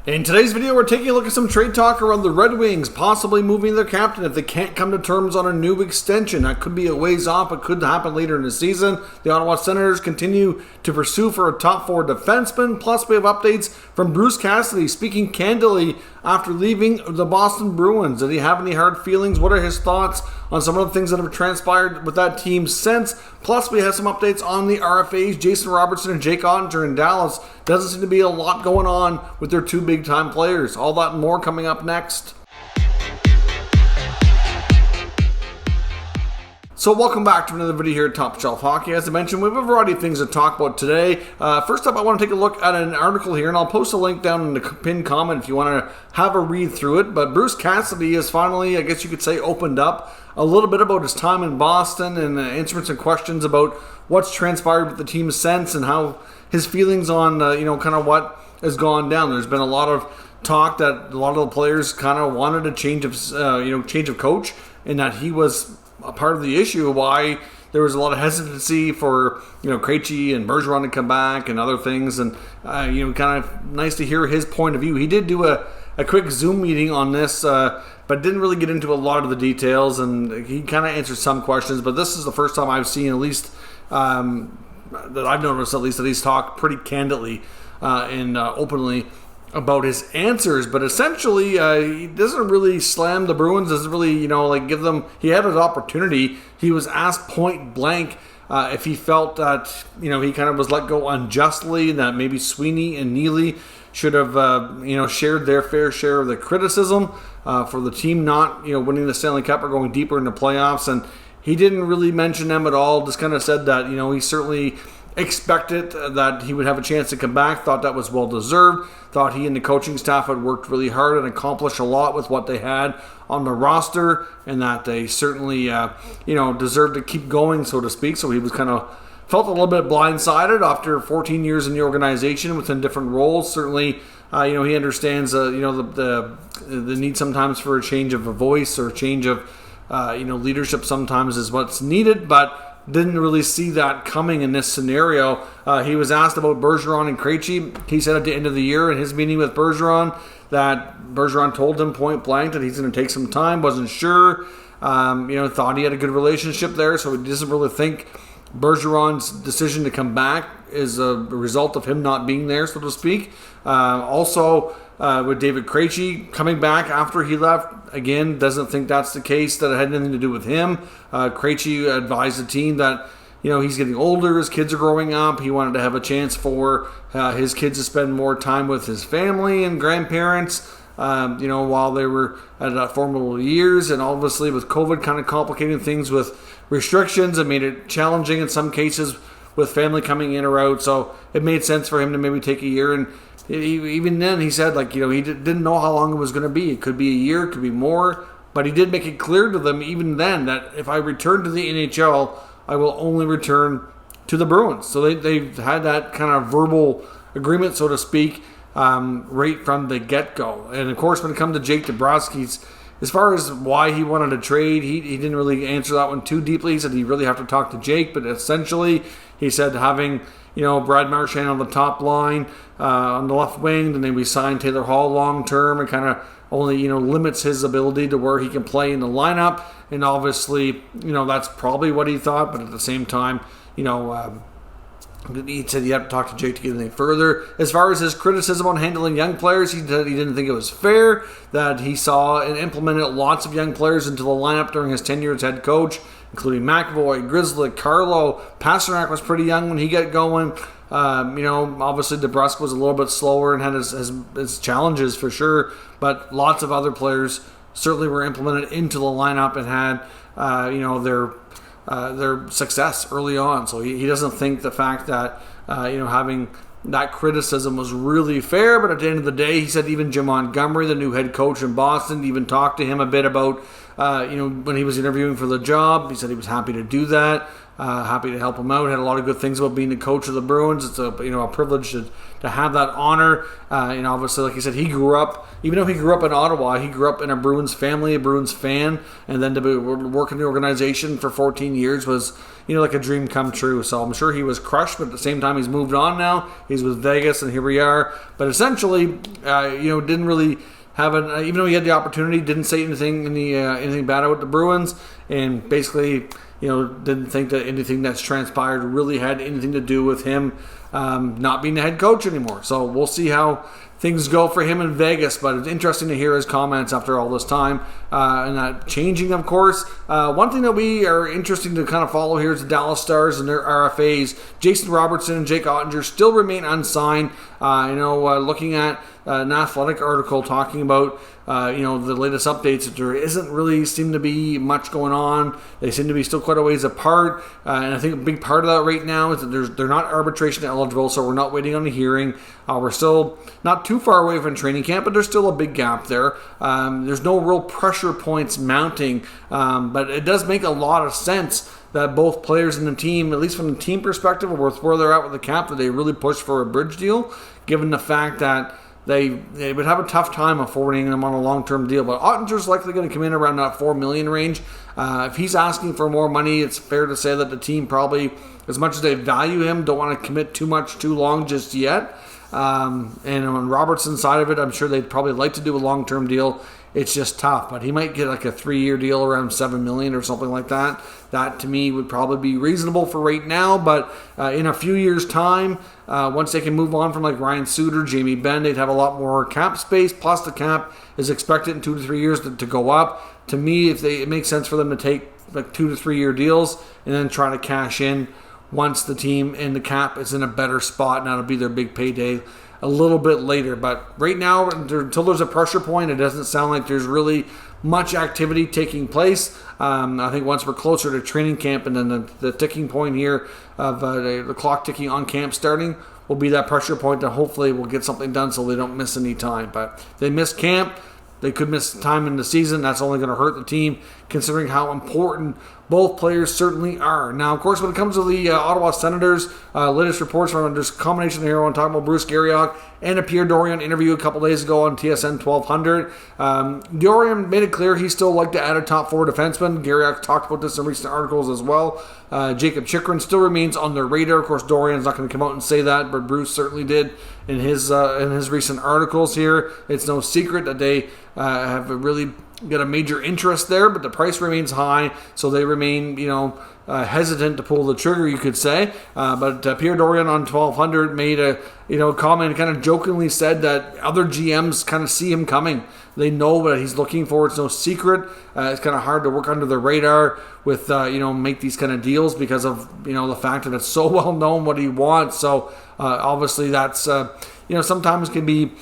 In today's video, we're taking a look at some trade talk around the Red Wings possibly moving their captain if they can't come to terms on a new extension. That could be a ways off. It could happen later in the season. The Ottawa Senators continue to pursue for a top four defenseman. Plus, we have updates from Bruce Cassidy speaking candidly after leaving the Boston Bruins. Did he have any hard feelings? What are his thoughts on some of the things that have transpired with that team since? Plus, we have some updates on the RFAs, Jason Robertson and Jake Ottinger in Dallas. Doesn't seem to be a lot going on with their two big-time players. All that and more coming up next. So welcome back to another video here at Top Shelf Hockey. As I mentioned, we have a variety of things to talk about today. First up, I want to take a look at an article here, and I'll post a link down in the pinned comment if you want to have a read through it. But Bruce Cassidy has finally, I guess you could say, opened up a little bit about his time in Boston and answered some questions about what's transpired with the team since and how his feelings on, kind of what has gone down. There's been a lot of talk that a lot of the players kind of wanted a change of coach, and that he was a part of the issue why there was a lot of hesitancy for Krejci and Bergeron to come back and other things, and kind of nice to hear his point of view. He did do a quick Zoom meeting on this, but didn't really get into a lot of the details, and he kind of answered some questions. But this is the first time I've seen, at least that I've noticed, at least that he's talked pretty candidly and openly about his answers. But essentially, he doesn't really slam the Bruins, doesn't really, give them, he had his opportunity. He was asked point blank if he felt that, he kind of was let go unjustly, and that maybe Sweeney and Neely should have, shared their fair share of the criticism for the team not, winning the Stanley Cup or going deeper into playoffs. And he didn't really mention them at all, just kind of said that, he certainly expected that he would have a chance to come back, thought that was well deserved, thought he and the coaching staff had worked really hard and accomplished a lot with what they had on the roster, and that they certainly deserved to keep going, so to speak. So he was kind of felt a little bit blindsided after 14 years in the organization within different roles. Certainly he understands the need sometimes for a change of a voice or a change of leadership sometimes is what's needed, but didn't really see that coming in this scenario. He was asked about Bergeron and Krejci. He said at the end of the year in his meeting with Bergeron that Bergeron told him point blank that he's going to take some time, wasn't sure, thought he had a good relationship there, so he doesn't really think Bergeron's decision to come back is a result of him not being there, so to speak. Also, with David Krejci coming back after he left, again, doesn't think that's the case, that it had anything to do with him. Krejci advised the team that, he's getting older, his kids are growing up, he wanted to have a chance for his kids to spend more time with his family and grandparents, while they were at formidable years. And obviously with COVID kind of complicating things with restrictions, it made it challenging in some cases with family coming in or out. So it made sense for him to maybe take a year. And even then, he said, he didn't know how long it was going to be. It could be a year, it could be more. But he did make it clear to them even then that if I return to the NHL, I will only return to the Bruins. So they've had that kind of verbal agreement, so to speak, right from the get-go. And of course, when it comes to Jake DeBrusk, as far as why he wanted to trade, he didn't really answer that one too deeply. He said he'd really have to talk to Jake, but essentially he said having Brad Marchand on the top line on the left wing, and then we signed Taylor Hall long term, and kind of only limits his ability to where he can play in the lineup. And obviously that's probably what he thought, but at the same time he said you have to talk to Jake to get anything further. As far as his criticism on handling young players, he said he didn't think it was fair, that he saw and implemented lots of young players into the lineup during his tenure as head coach, including McAvoy, Grizzly, Carlo. Pasternak was pretty young when he got going. Obviously DeBrusk was a little bit slower and had his challenges for sure, but lots of other players certainly were implemented into the lineup and had their success early on. So he doesn't think the fact that having that criticism was really fair. But at the end of the day, he said even Jim Montgomery, the new head coach in Boston, even talked to him a bit about when he was interviewing for the job. He said he was happy to do that. Happy to help him out. Had a lot of good things about being the coach of the Bruins. It's a privilege to have that honor. Obviously, like you said, he grew up, even though he grew up in Ottawa, he grew up in a Bruins family, a Bruins fan, and then to be working in the organization for 14 years was, like a dream come true. So I'm sure he was crushed, but at the same time, he's moved on now. He's with Vegas, and here we are. But essentially, didn't really have even though he had the opportunity, didn't say anything anything bad about the Bruins, and basically, didn't think that anything that's transpired really had anything to do with him not being the head coach anymore. So we'll see how things go for him in Vegas, but it's interesting to hear his comments after all this time. And that changing, of course. One thing that we are interesting to kind of follow here is the Dallas Stars and their RFAs. Jason Robertson and Jake Ottinger still remain unsigned. Looking at an Athletic article talking about the latest updates, that there isn't really seem to be much going on. They seem to be still quite a ways apart, and I think a big part of that right now is that they're not arbitration eligible, so we're not waiting on a hearing. We're still not too far away from training camp, but there's still a big gap there. There's no real pressure points mounting, but it does make a lot of sense that both players in the team, at least from the team perspective, with where they're at with the cap, that they really push for a bridge deal, given the fact that they would have a tough time affording him on a long-term deal. But Ottinger's likely going to come in around that $4 million range. If he's asking for more money, it's fair to say that the team probably, as much as they value him, don't want to commit too much too long just yet. And on Robertson's side of it, I'm sure they'd probably like to do a long-term deal. It's just tough, but he might get like a 3-year deal around $7 million or something like that. That to me would probably be reasonable for right now, but in a few years' time, once they can move on from like Ryan Suter, Jamie Benn, they'd have a lot more cap space. Plus, the cap is expected in 2 to 3 years to go up. To me, it makes sense for them to take like 2 to 3 year deals and then try to cash in once the team and the cap is in a better spot, and that'll be their big payday a little bit later. But right now, until there's a pressure point, it doesn't sound like there's really much activity taking place. I think once we're closer to training camp and then the ticking point here of the clock ticking on camp starting will be that pressure point that hopefully will get something done so they don't miss any time. But if they miss camp, they could miss time in the season. That's only going to hurt the team, considering how important both players certainly are. Now, of course, when it comes to the Ottawa Senators, latest reports from this combination here, I want to talk about Bruce Garriock and a Pierre Dorion interview a couple days ago on TSN 1200. Dorion made it clear he still like to add a top 4 defenseman. Garriock talked about this in recent articles as well. Jacob Chychrun still remains on their radar. Of course, Dorion's not going to come out and say that, but Bruce certainly did in his recent articles here. It's no secret that they have really got a major interest there, but the price remains high, so they remain, hesitant to pull the trigger, you could say. But Pierre Dorion on 1200 made a comment, kind of jokingly said that other GMs kind of see him coming. They know what he's looking for. It's no secret. It's kind of hard to work under the radar with, make these kind of deals because of, the fact that it's so well known what he wants. So obviously that's, sometimes can be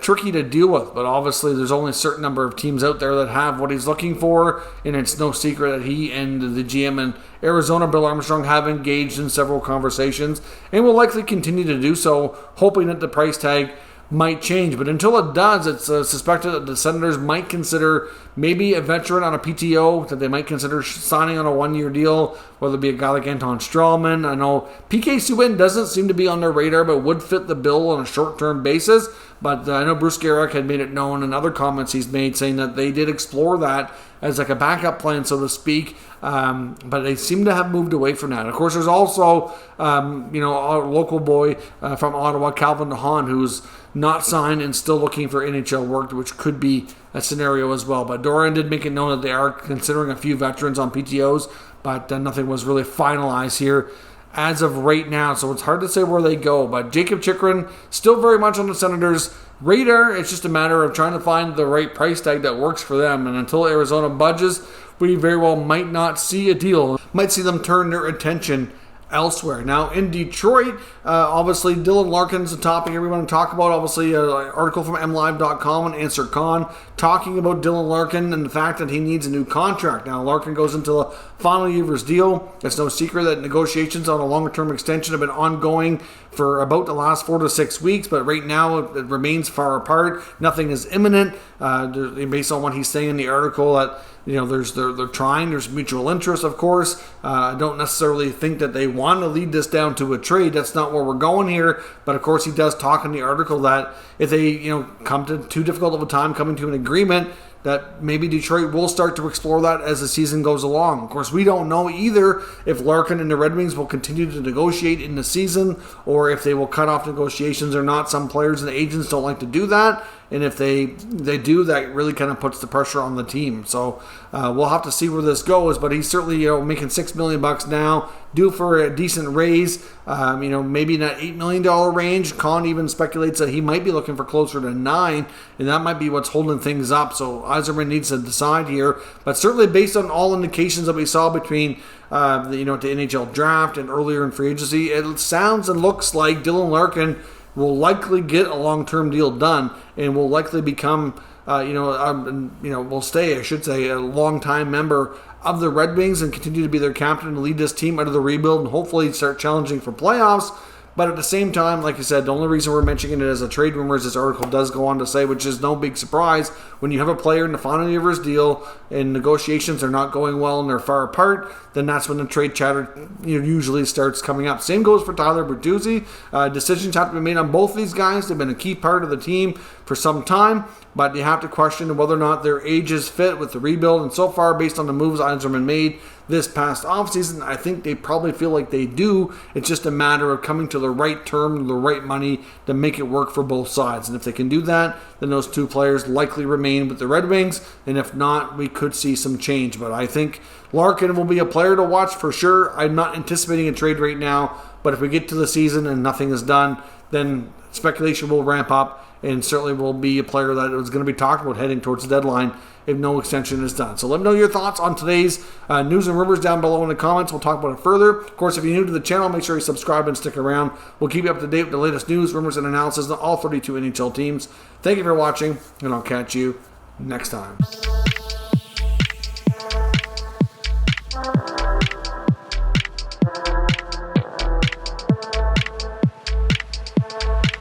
tricky to deal with, but obviously there's only a certain number of teams out there that have what he's looking for, and it's no secret that he and the GM in Arizona, Bill Armstrong, have engaged in several conversations and will likely continue to do so, hoping that the price tag might change. But until it does, it's suspected that the Senators might consider maybe a veteran on a PTO, that they might consider signing on a 1-year deal, whether it be a guy like Anton Strawman. I know PK Subban doesn't seem to be on their radar, but would fit the bill on a short-term basis. But I know Bruce Garriock had made it known in other comments he's made, saying that they did explore that as like a backup plan, so to speak. But they seem to have moved away from that. Of course, there's also, our local boy from Ottawa, Calvin DeHaan, who's not signed and still looking for NHL work, which could be a scenario as well. But Dorion did make it known that they are considering a few veterans on PTOs, but nothing was really finalized here as of right now, so it's hard to say where they go. But Jacob Chychrun still very much on the Senators' radar. It's just a matter of trying to find the right price tag that works for them, and until Arizona budges, we very well might not see a deal. Might see them turn their attention elsewhere. Now, in Detroit, obviously, Dylan Larkin's a topic everyone talk about. Obviously, an article from MLive.com and Answer Con talking about Dylan Larkin and the fact that he needs a new contract. Now, Larkin goes into the final year of his deal. It's no secret that negotiations on a longer-term extension have been ongoing for about the last 4 to 6 weeks, but right now it remains far apart. Nothing is imminent, based on what he's saying in the article, that they're trying. There's mutual interest, of course. I don't necessarily think that they want to lead this down to a trade. That's not where we're going here. But of course, he does talk in the article that if they come to too difficult of a time coming to an agreement, that maybe Detroit will start to explore that as the season goes along. Of course, we don't know either if Larkin and the Red Wings will continue to negotiate in the season or if they will cut off negotiations or not. Some players and agents don't like to do that. And if they do, that really kind of puts the pressure on the team. So we'll have to see where this goes. But he's certainly making $6 million now, due for a decent raise. Maybe in that $8 million range. Con even speculates that he might be looking for closer to $9 million, and that might be what's holding things up. So Yzerman needs to decide here. But certainly based on all indications that we saw between the NHL draft and earlier in free agency, it sounds and looks like Dylan Larkin will likely get a long-term deal done and will likely become, will stay, I should say, a long-time member of the Red Wings and continue to be their captain and lead this team out of the rebuild and hopefully start challenging for playoffs. But at the same time, like I said, the only reason we're mentioning it as a trade rumor is this article does go on to say, which is no big surprise, when you have a player in the final year of his deal and negotiations are not going well and they're far apart, then that's when the trade chatter usually starts coming up. Same goes for Tyler Bertuzzi. Decisions have to be made on both these guys. They've been a key part of the team for some time, but you have to question whether or not their ages fit with the rebuild. And so far, based on the moves Yzerman made this past offseason, I think they probably feel like they do. It's just a matter of coming to the right term, the right money to make it work for both sides. And if they can do that, then those two players likely remain with the Red Wings. And if not, we could see some change. But I think Larkin will be a player to watch for sure. I'm not anticipating a trade right now, but if we get to the season and nothing is done, then speculation will ramp up and certainly will be a player that is going to be talked about heading towards the deadline if no extension is done. So let me know your thoughts on today's news and rumors down below in the comments. We'll talk about it further. Of course, if you're new to the channel, make sure you subscribe and stick around. We'll keep you up to date with the latest news, rumors, and analysis on all 32 NHL teams. Thank you for watching, and I'll catch you next time.